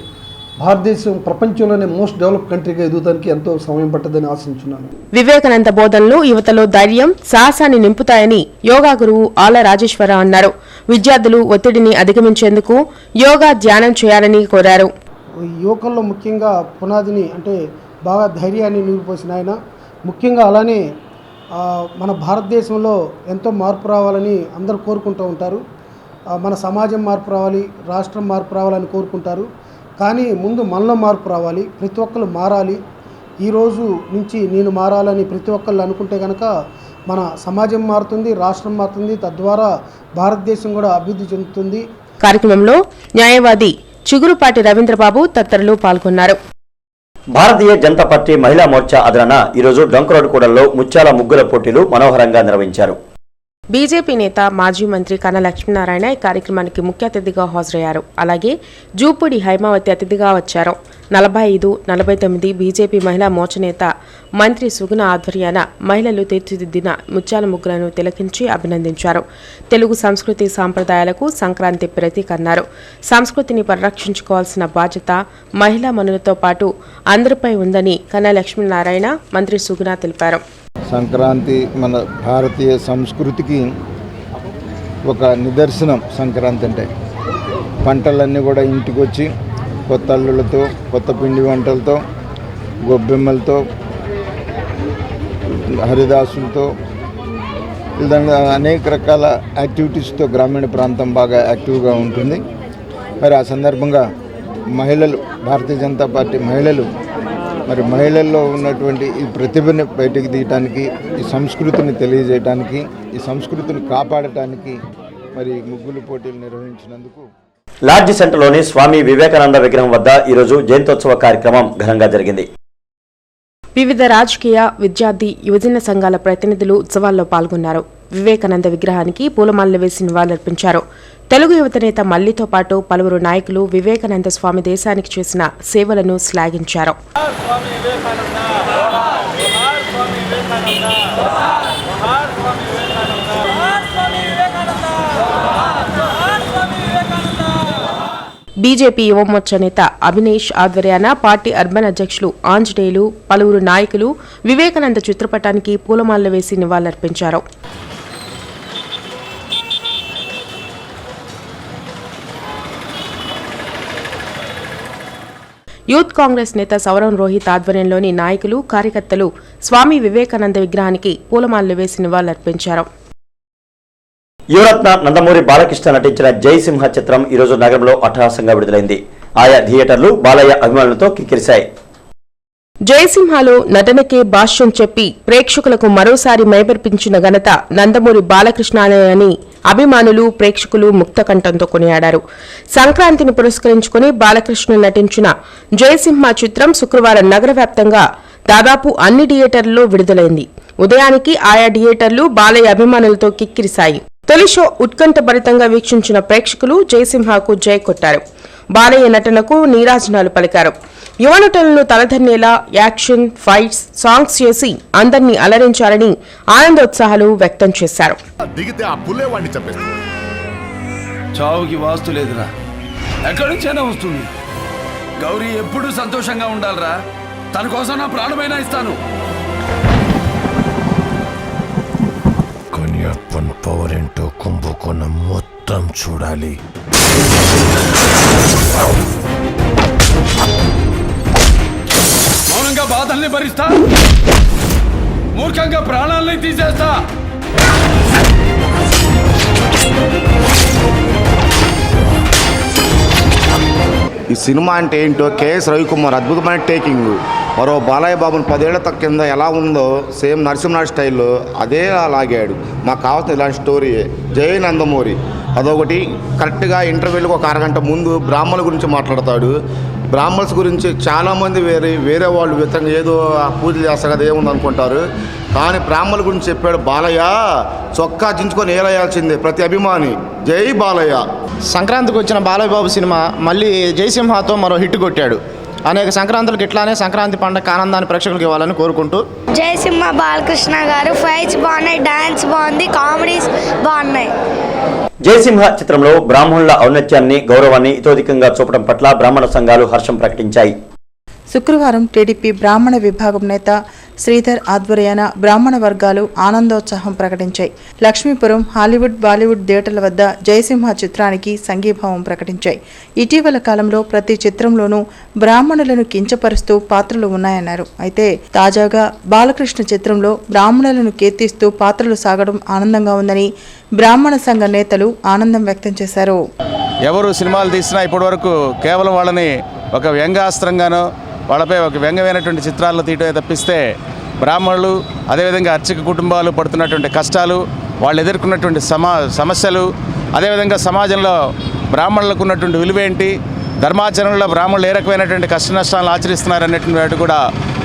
భారతదేశం ప్రపంచంలోనే మోస్ట్ డెవలప్ కంట్రీగా ఎదుగుతానికి ఎంతో సమయం పట్టదని ఆశించున్నాను. వివేకానంద బోధనలు యువతలో ధైర్యం, సాహసాన్ని నింపుతాయని యోగా గురువు ఆళ్ల రాజేశ్వరరావు అన్నారు. విద్యార్థులు ఒత్తిడిని అధిగమించేందుకు యోగా ధ్యానం చేయాలని కోరారు. యువకుల్లో ముఖ్యంగా పునాదిని అంటే బాగా ధైర్యాన్ని నిలిపోసిన ఆయన ముఖ్యంగా అలానే మన భారతదేశంలో ఎంతో మార్పు రావాలని అందరూ కోరుకుంటూ ఉంటారు. మన సమాజం మార్పు రావాలి, రాష్ట్రం మార్పు రావాలని కోరుకుంటారు. కానీ ముందు మనలో మార్పు రావాలి, ప్రతి ఒక్కరు మారాలి. ఈరోజు నుంచి నేను మారాలని ప్రతి ఒక్కళ్ళు అనుకుంటే కనుక మన సమాజం మారుతుంది, రాష్ట్రం మారుతుంది, తద్వారా భారతదేశం కూడా అభివృద్ధి చెందుతుంది. కార్యక్రమంలో న్యాయవాది చిగురుపాటి రవీంద్రబాబు తదితరులు పాల్గొన్నారు. భారతీయ జనతా పార్టీ మహిళా మోర్చా ఆదరణ ఈరోజు డొంకరోడ్ కూడల్లో ముత్యాల ముగ్గుల పోటీలు మనోహరంగా నిర్వహించారు. బీజేపీ నేత మాజీ మంత్రి కన్నా లక్ష్మీనారాయణ ఈ కార్యక్రమానికి ముఖ్య అతిథిగా హాజరయ్యారు. అలాగే జూపూడి హైమావతి అతిథిగా వచ్చారు. 45-49 బీజేపీ మహిళా మోర్చా నేత మంత్రి సుగుణ ఆధ్వర్యాన మహిళలు తీర్చిదిద్దిన ముత్యాల ముగ్గులను తిలకించి అభినందించారు. తెలుగు సంస్కృతి సాంప్రదాయాలకు సంక్రాంతి ప్రతీక అన్నారు. సంస్కృతిని పరిరక్షించుకోవాల్సిన బాధ్యత మహిళా మనులతో పాటు అందరిపై ఉందని కన్నా లక్ష్మీనారాయణ, మంత్రి సుగుణ తెలిపారు. సంక్రాంతి మన భారతీయ సంస్కృతికి ఒక నిదర్శనం. సంక్రాంతి అంటే పంటలన్నీ కూడా ఇంటికి వచ్చి కొత్త అల్లులతో, కొత్త పిండి వంటలతో, గొబ్బెమ్మలతో, హరిదాసులతో, విధంగా అనేక రకాల యాక్టివిటీస్తో గ్రామీణ ప్రాంతం బాగా యాక్టివ్గా ఉంటుంది. మరి ఆ సందర్భంగా మహిళలు, భారతీయ జనతా పార్టీ మహిళలు మరి మహిళల్లో ఉన్నటువంటి ఈ ప్రతిభని బయటికి తీయటానికి, ఈ సంస్కృతిని తెలియజేయడానికి, ఈ సంస్కృతిని కాపాడటానికి మరి ముగ్గులు పోటీలు నిర్వహించినందుకు లాడ్జి సెంటర్లోని స్వామి వివేకానంద విగ్రహం వద్ద ఈరోజు జయంతోత్సవ కార్యక్రమం ఘనంగా జరిగింది. వివిధ రాజకీయ, విద్యార్థి, యువజన సంఘాల ప్రతినిధులు ఉత్సవాల్లో పాల్గొన్నారు. వివేకానంద విగ్రహానికి పూలమాలలు వేసి నివాళులర్పించారు. తెలుగు యువత నేత మల్లితో పాటు పలువురు నాయకులు వివేకానంద స్వామి దేశానికి చేసిన సేవలను శ్లాఘించారు. బీజేపీ యువ మోర్చా నేత అభినేష్ ఆధ్వర్యాన పార్టీ అర్బన్ అధ్యక్షులు ఆంజనేయులు, పలువురు నాయకులు వివేకానంద చిత్రపటానికి పూలమాలలు వేసి నివాళులర్పించారు. యూత్ కాంగ్రెస్ నేత సౌరం రోహిత్ ఆధ్వర్యంలోని నాయకులు, కార్యకర్తలు స్వామి వివేకానంద విగ్రహానికి పూలమాలలు వేసి నివాళులర్పించారు. యువరత్న నందమూరి బాలకృష్ణ నటించిన జయసింహ చిత్రం ఈరోజు నగరంలో అట్టహాసంగా విడుదలైంది. ఆయా థియేటర్లు బాలయ్య అభిమానులతో కిక్కిరిశాయి. జయసింహలో నటనకే భాష్యం చెప్పి ప్రేక్షకులకు మరోసారి మైమర్పించిన ఘనత నందమూరి బాలకృష్ణని అభిమానులు, ప్రేక్షకులు ముక్తకంఠంతో కొనియాడారు. సంక్రాంతిని పురస్కరించుకుని బాలకృష్ణ నటించిన జయసింహ చిత్రం శుక్రవారం నగర వ్యాప్తంగా దాదాపు అన్ని థియేటర్లలో విడుదలైంది. ఉదయానికి ఆయా థియేటర్లు బాలయ్య అభిమానులతో కిక్కిరిశాయి. తొలి షో ఉత్కంఠభరితంగా వీక్షించిన ప్రేక్షకులు జయసింహకు జై కొట్టారు. బాలయ్య నటనకు నీరాజనాలు పలికారు. యువ నటులను తలదన్నేలా యాక్షన్, ఫైట్స్, సాంగ్స్ చేసి అందరినీ అలరించారని ఆనందోత్సాహాలు వ్యక్తం చేశారు. చావుకి వాస్తు లేదురా, ఎక్కడి నుంచైనా వస్తుంది. గౌరీ ఎప్పుడూ సంతోషంగా ఉండాలిరా. తన కోసం నా ప్రాణమైనా ఇస్తాను. కొన్యప్పన్ పవర్ ఏంటో కుంభకోణం మొత్తం చూడాలి. మౌనంగా బాధల్ని భరిస్తా, మూర్ఖంగా ప్రాణాలని తీసేస్తా. ఈ సినిమా అంటే ఏంటో కేఎస్ రవికుమార్ అద్భుతమైన టేకింగ్. మరో బాలయ్య బాబుని 10 ఏళ్ల కింద ఎలా ఉందో సేమ్ నరసింహనాథ్ స్టైల్లో అదే లాగాడు. మాకు కావాల్సిన ఇలాంటి స్టోరీయే. జై నందమూరి. అదొకటి. కరెక్ట్గా ఇంటర్వ్యూలకు ఒక అరగంట ముందు బ్రాహ్మణుల గురించి మాట్లాడతాడు. బ్రాహ్మణ్స్ గురించి చాలామంది వేరే వాళ్ళు విధంగా ఏదో పూజలు చేస్తారు కదా, ఏముంది అనుకుంటారు. కానీ బ్రాహ్మణుల గురించి చెప్పాడు బాలయ్య. చొక్కా చించుకొని ఏలయ్యాల్సిందే ప్రతి అభిమాని. జై బాలయ్య. సంక్రాంతికి వచ్చిన బాలయ్య బాబు సినిమా మళ్ళీ జయసింహతో మరో హిట్ కొట్టాడు. అనేక సంక్రాంతులకు ఇట్లానే సంక్రాంతి పండుగ ఆనందాన్ని ప్రేక్షకులకు ఇవ్వాలని కోరుకుంటూ జయసింహ బాలకృష్ణ గారు ఫైట్స్ బాగున్నాయి, డాన్స్ బాగుంది, కామెడీస్ బాగున్నాయి. జయసింహ చిత్రంలో బ్రాహ్మణుల ఔన్నత్యాన్ని గౌరవాన్ని ఇతోధికంగా చూపడం పట్ల బ్రాహ్మణ సంఘాలు హర్షం ప్రకటించాయి. శుక్రవారం టీడీపీ బ్రాహ్మణ విభాగం నేత శ్రీధర్ ఆధ్వర్యాన బ్రాహ్మణ వర్గాలు ఆనందోత్సాహం ప్రకటించాయి. లక్ష్మీపురం హాలీవుడ్ బాలీవుడ్ థియేటర్ల వద్ద జయసింహ చిత్రానికి సంఘీభావం ప్రకటించాయి. ఇటీవల కాలంలో ప్రతి చిత్రంలోనూ బ్రాహ్మణులను కించపరుస్తూ పాత్రలు ఉన్నాయన్నారు. అయితే తాజాగా బాలకృష్ణ చిత్రంలో బ్రాహ్మణులను కీర్తిస్తూ పాత్రలు సాగడం ఆనందంగా ఉందని బ్రాహ్మణ సంఘ నేతలు ఆనందం వ్యక్తం చేశారు. ఎవరు సినిమాలు తీసినా ఇప్పటివరకు కేవలం వాళ్ళని ఒక వ్యంగ్యాస్త్రంగానో వాళ్ళపై ఒక వ్యంగ్యమైనటువంటి చిత్రాలను తీయటమే తప్పిస్తే బ్రాహ్మణులు అదేవిధంగా అర్చక కుటుంబాలు పడుతున్నటువంటి కష్టాలు, వాళ్ళు ఎదుర్కొన్నటువంటి సమస్యలు, అదేవిధంగా సమాజంలో బ్రాహ్మణులకు ఉన్నటువంటి విలువేంటి, ధర్మాచరణలో బ్రాహ్మణులు ఏ రకమైనటువంటి కష్ట నష్టాలను ఆచరిస్తున్నారనేటువంటి వాటి కూడా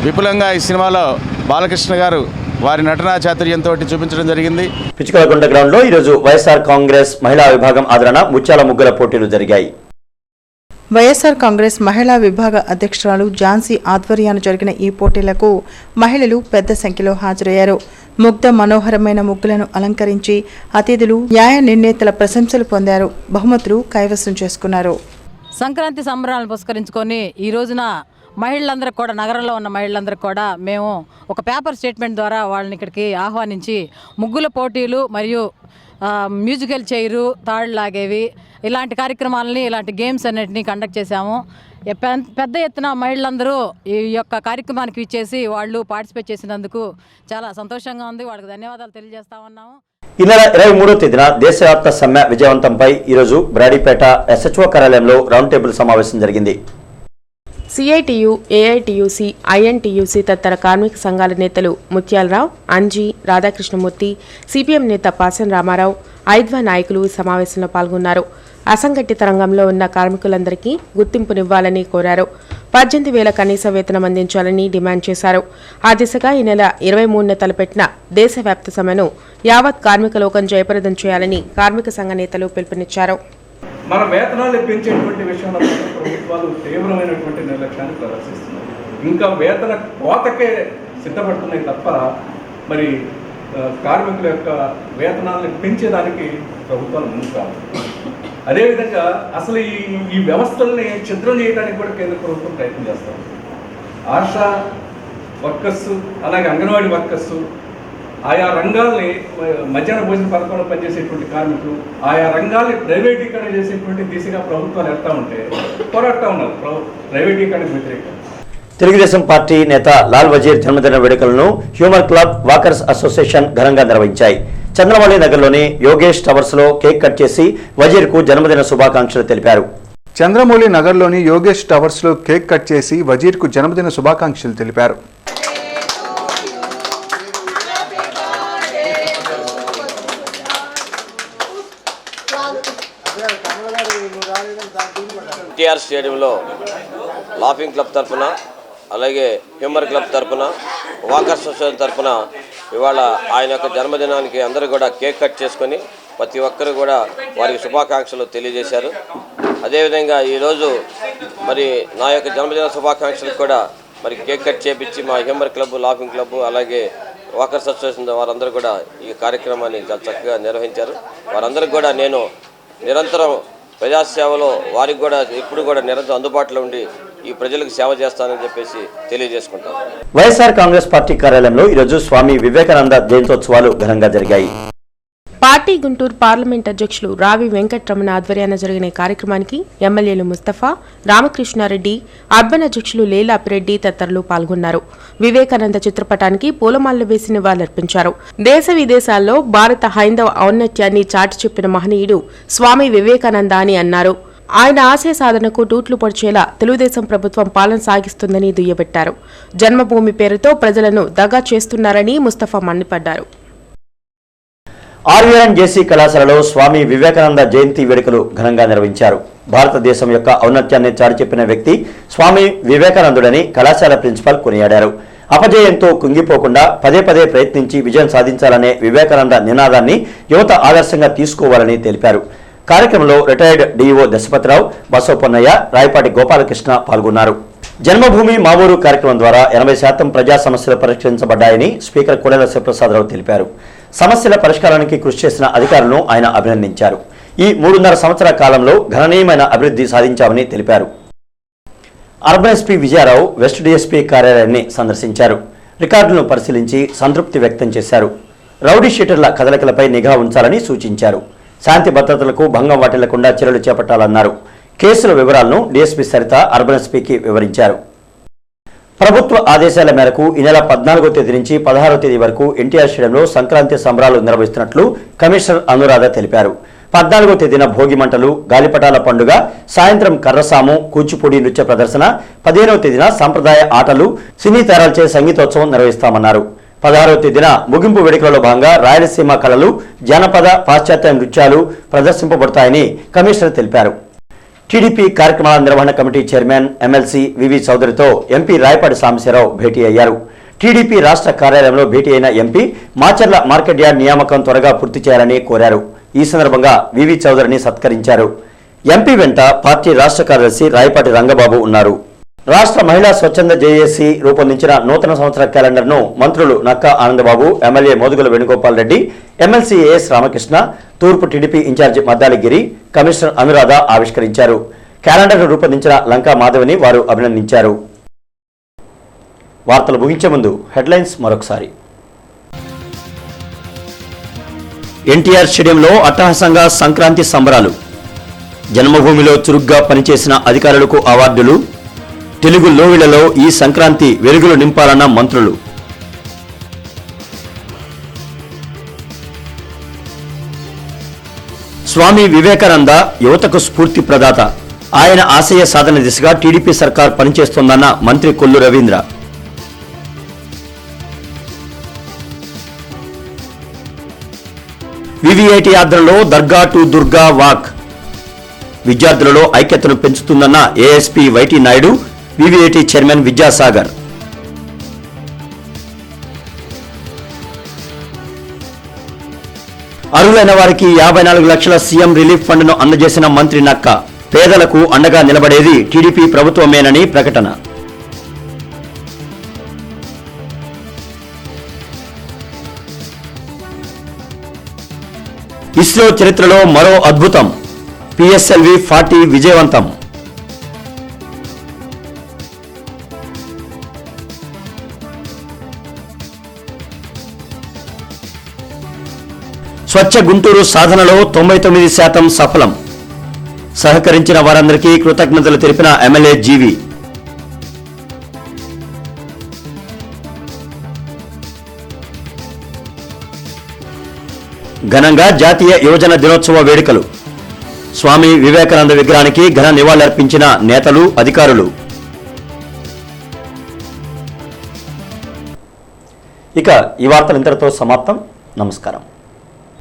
విపులంగా ఈ సినిమాలో బాలకృష్ణ గారు వారి నటనా చాతుర్యంతో చూపించడం జరిగింది. పిచ్చుకలగుంట గ్రౌండ్లో ఈరోజు వైఎస్ఆర్ కాంగ్రెస్ మహిళా విభాగం ఆదరణ ముత్యాల ముగ్గుల పోటీలు జరిగాయి. వైఎస్ఆర్ కాంగ్రెస్ మహిళా విభాగ అధ్యక్షురాలు ఝాన్సీ ఆధ్వర్యాన జరిగిన ఈ పోటీలకు మహిళలు పెద్ద సంఖ్యలో హాజరయ్యారు. ముగ్ధ మనోహరమైన ముగ్గులను అలంకరించి అతిథులు న్యాయ నిర్ణేతల ప్రశంసలు పొందారు. బహుమతులు కైవసం చేసుకున్నారు. సంక్రాంతి సంబరాలను పురస్కరించుకొని ఈ రోజున మహిళలందరికీ కూడా, నగరంలో ఉన్న మహిళలందరికీ కూడా మేము ఒక పేపర్ స్టేట్మెంట్ ద్వారా వాళ్ళని ఇక్కడికి ఆహ్వానించి ముగ్గుల పోటీలు మరియు మ్యూజికల్ చైరు, తాళ్ళు లాగేవి ఇలాంటి కార్యక్రమాలని, ఇలాంటి గేమ్స్ అన్నిటినీ కండక్ట్ చేశాము. పెద్ద ఎత్తున మహిళలందరూ ఈ యొక్క కార్యక్రమానికి ఇచ్చేసి వాళ్ళు పార్టిసిపేట్ చేసినందుకు చాలా సంతోషంగా ఉంది. వాళ్ళకి ధన్యవాదాలు తెలియజేస్తా ఉన్నాము. ఈ నెల 23వ తేదీన దేశవ్యాప్త సమ్మె విజయవంతంపై ఈరోజు బ్రాడీపేట ఎస్హెచ్ఓ కార్యాలయంలో రౌండ్ టేబుల్ సమావేశం జరిగింది. సిఐటియు, ఏఐటియుసి, ఐఎన్టీయూసీ తదితర కార్మిక సంఘాల నేతలు ముత్యాలరావు, అంజీ, రాధాకృష్ణమూర్తి, సిపిఎం నేత పాసన్ రామారావు, ఐద్వా నాయకులు ఈ సమావేశంలో పాల్గొన్నారు. అసంఘటిత రంగంలో ఉన్న కార్మికులందరికీ గుర్తింపునివ్వాలని కోరారు. 18,000 కనీస వేతనం అందించాలని డిమాండ్ చేశారు. ఆ దిశగా ఈ నెల 23న తలపెట్టిన దేశవ్యాప్త సమ్మెను యావత్ కార్మిక లోకం జయప్రదం చేయాలని కార్మిక సంఘ నేతలు పిలుపునిచ్చారు. మన వేతనాలు పెంచేటువంటి విషయంలో ప్రభుత్వాలు తీవ్రమైనటువంటి నిర్లక్ష్యాన్ని ప్రదర్శిస్తున్నాయి. ఇంకా వేతన కోతకే సిద్ధపడుతున్నాయి తప్ప మరి కార్మికుల యొక్క వేతనాలను పెంచేదానికి ప్రభుత్వాలు ముందుకు రావు. అదేవిధంగా అసలు ఈ వ్యవస్థల్ని ఛిద్రం చేయడానికి కూడా కేంద్ర ప్రభుత్వం ప్రయత్నం చేస్తాం. ఆశా వర్కర్స్, అలాగే అంగన్వాడీ వర్కర్స్, ఆయా రంగాల్ని మధ్యాహ్న భోజన పథకంలో పనిచేసేటువంటి కార్మికులు ఆయా రంగాల్ని ప్రైవేటీకరణ చేసేటువంటి దిశగా ప్రభుత్వాలు పోరాడుతూ ఉన్నారు ప్రైవేటీకరణకు వ్యతిరేకంగా. తెలుగుదేశం పార్టీ నేత లాల్ వజీర్ జన్మదిన వేడుకలను హ్యూమర్ క్లబ్ వాకర్స్ అసోసియేషన్ ఘనంగా నిర్వహించాయి. చంద్రమౌళి నగర్లోని యోగేష్ టవర్స్ లో కేక్ కట్ చేసి వజీర్ కు జన్మదిన శుభాకాంక్షలు తెలిపారు. చంద్రమౌళి నగర్లోని యోగేష్ టవర్స్ లో కేక్ కట్ చేసి వజీర్ కు జన్మదిన శుభాకాంక్షలు తెలిపారు. ఎన్టీఆర్ స్టేడియంలో లాఫింగ్ క్లబ్ తరఫున, అలాగే హ్యూమర్ క్లబ్ తరఫున, వాకర్స్ అసోసియేషన్ తరఫున ఇవాళ ఆయన యొక్క జన్మదినానికి అందరూ కూడా కేక్ కట్ చేసుకొని ప్రతి ఒక్కరు కూడా వారికి శుభాకాంక్షలు తెలియజేశారు. అదేవిధంగా ఈరోజు మరి నా యొక్క జన్మదిన శుభాకాంక్షలకు కూడా మరి కేక్ కట్ చేపించి మా హ్యూమర్ క్లబ్, లాఫింగ్ క్లబ్, అలాగే వాకర్స్ అసోసియేషన్ వారందరూ కూడా ఈ కార్యక్రమాన్ని చాలా చక్కగా నిర్వహించారు. వారందరికీ కూడా నేను నిరంతరం ప్రజాసేవలో వారికి కూడా ఎప్పుడు కూడా నిరంతరం అందుబాటులో ఉండి ఈ ప్రజలకు సేవ చేస్తానని చెప్పేసి తెలియజేసుకుంటాను. వైఎస్ఆర్ కాంగ్రెస్ పార్టీ కార్యాలయంలో ఈరోజు స్వామి వివేకానంద జయంతోత్సవాలు ఘనంగా జరిగాయి. పార్టీ గుంటూరు పార్లమెంట్ అధ్యక్షులు రావి వెంకటరమణ ఆధ్వర్యాన జరిగిన కార్యక్రమానికి ఎమ్మెల్యేలు ముస్తఫా, రామకృష్ణారెడ్డి, అర్బన్ అధ్యక్షులు లేలాపిరెడ్డి తదితరులు పాల్గొన్నారు. వివేకానంద చిత్రపటానికి పూలమాలలు వేసి నివాళులర్పించారు. దేశ విదేశాల్లో భారత హైందవ ఔన్నత్యాన్ని చాటి చెప్పిన మహనీయుడు స్వామి వివేకానంద అని అన్నారు. ఆయన ఆశయ సాధనకు టూట్లు పొడిచేలా తెలుగుదేశం ప్రభుత్వం పాలన సాగిస్తుందని దుయ్యబట్టారు. జన్మభూమి పేరుతో ప్రజలను దగా చేస్తున్నారని ముస్తఫా మండిపడ్డారు. ఆర్వీఎన్ జేసీ కళాశాలలో స్వామి వివేకానంద జయంతి వేడుకలు ఘనంగా నిర్వహించారు. భారతదేశం యొక్క ఔన్నత్యాన్ని చాటి చెప్పిన వ్యక్తి స్వామి వివేకానందుడని కళాశాల ప్రిన్సిపాల్ కొనియాడారు. అపజయంతో కుంగిపోకుండా పదే పదే ప్రయత్నించి విజయం సాధించాలనే వివేకానంద నినాదాన్ని యువత ఆదర్శంగా తీసుకోవాలని తెలిపారు. కార్యక్రమంలో రిటైర్డ్ డీఈఓ దశపతిరావు, బసవపొన్నయ్య, రాయపాటి గోపాలకృష్ణ పాల్గొన్నారు. జన్మభూమి మా ఊరు కార్యక్రమం ద్వారా 80% ప్రజా సమస్యలు పరిష్కరించబడ్డాయని స్పీకర్ కోడెల శివప్రసాదరావు తెలిపారు. సమస్యల పరిష్కారానికి కృషి చేసిన అధికారులను ఆయన అభినందించారు. ఈ 3.5 సంవత్సరాల కాలంలో గణనీయమైన అభివృద్ధి సాధించామని తెలిపారు. Urban SP Vijaya Rao west DSP కార్యాలయాన్ని సందర్శించారు. రికార్డులను పరిశీలించి సంతృప్తి వ్యక్తం చేశారు. రౌడీ షీటర్ల కదలికలపై నిఘా ఉంచాలని సూచించారు. శాంతి భద్రతలకు భంగం వాటిల్లకుండా చర్యలు చేపట్టాలన్నారు. కేసుల వివరాలను డీఎస్పీ సరిత అర్బన్ ఎస్పీకి వివరించారు. ప్రభుత్వ ఆదేశాల మేరకు ఈ నెల 14వ తేదీ నుంచి 16వ తేదీ వరకు ఎన్టీఆర్ స్టేడియంలో సంక్రాంతి సంబరాలు నిర్వహిస్తున్నట్లు కమిషనర్ అనురాధ తెలిపారు. 14వ తేదీన భోగి మంటలు, గాలిపటాల పండుగ, సాయంత్రం కర్రసాము, కూచిపూడి నృత్య ప్రదర్శన, 15వ తేదీన సంప్రదాయ ఆటలు, సినీ తారాలచే సంగీతోత్సవం నిర్వహిస్తామన్నారు. 16వ తేదీన ముగింపు వేడుకలలో భాగంగా రాయలసీమ కళలు, జానపద, పాశ్చాత్య నృత్యాలు ప్రదర్శింపబడతాయని కమిషనర్ తెలిపారు. టీడీపీ కార్యక్రమాల నిర్వహణ కమిటీ చైర్మన్ ఎమ్మెల్సీ వివి చౌదరితో ఎంపీ రాయపాటి సాంబశివరావు భేటీ అయ్యారు. టీడీపీ రాష్ట్ర కార్యాలయంలో భేటీ అయిన ఎంపీ మాచర్ల మార్కెట్ యార్డ్ నియామకం త్వరగా పూర్తి చేయాలని కోరారు. ఈ సందర్భంగా వివి చౌదరిని సత్కరించారు. ఎంపీ వెంట పార్టీ రాష్ట్ర కార్యదర్శి రాయపాటి రంగబాబు ఉన్నారు. రాష్ట్ర మహిళా స్వచ్ఛంద జేఏసీ రూపొందించిన నూతన సంవత్సర క్యాలెండర్ను మంత్రులు Nakka Anandababu, MLA Modugula Venugopal Reddy, MLC AS Ramakrishna, తూర్పు TDP in charge Maddaligiri, commissioner Anuradha ఆవిష్కరించారు. క్యాలెండర్ను రూపొందించిన లంకా మాధవిని వారు అభినందించారు. వార్తలు ముగించే ముందు హెడ్లైన్స్ మరొకసారి. ఎన్టీఆర్ స్టేడియంలో అట్టహాసంగా సంక్రాంతి సంబరాలు. జన్మభూమిలో చురుగ్గా పనిచేసిన అధికారులకు అవార్డులు. తెలుగు లోవిళ్లలో ఈ సంక్రాంతి వెలుగులు నింపాలన్న మంత్రులు. స్వామి వివేకానంద యువతకు స్ఫూర్తి ప్రదాత. ఆయన ఆశయ సాధన దిశగా టీడీపీ సర్కార్ పనిచేస్తోందన్న మంత్రి కొల్లు రవీంద్ర. వివిఐటి ఆధ్వర్యంలో దర్గా టు దుర్గా వాక్. విద్యార్థులలో ఐక్యతను పెంచుతుందన్న ASP YT Naidu, VVIT chairman Vidyasagar. అర్హులైన వారికి 54 లక్షల సీఎం రిలీఫ్ ఫండ్ను అందజేసిన మంత్రి నక్కా. పేదలకు అండగా నిలబడేది టీడీపీ ప్రభుత్వమేనని ప్రకటన. ఇస్రో చరిత్రలో మరో అద్భుతం. పిఎస్ఎల్వి 40 విజయవంతం. స్వచ్ఛ గుంటూరు సాధనలో 99% సఫలం. సహకరించిన వారందరికీ కృతజ్ఞతలు తెలిపిన ఎమ్మెల్యే జీవి. ఘనంగా జాతీయ యువజన దినోత్సవ వేడుకలు. స్వామి వివేకానంద విగ్రహానికి ఘన నివాళులర్పించిన నేతలు, అధికారులు. ఇక ఈ వార్తలు ఇంతటితో సమాప్తం. నమస్కారం.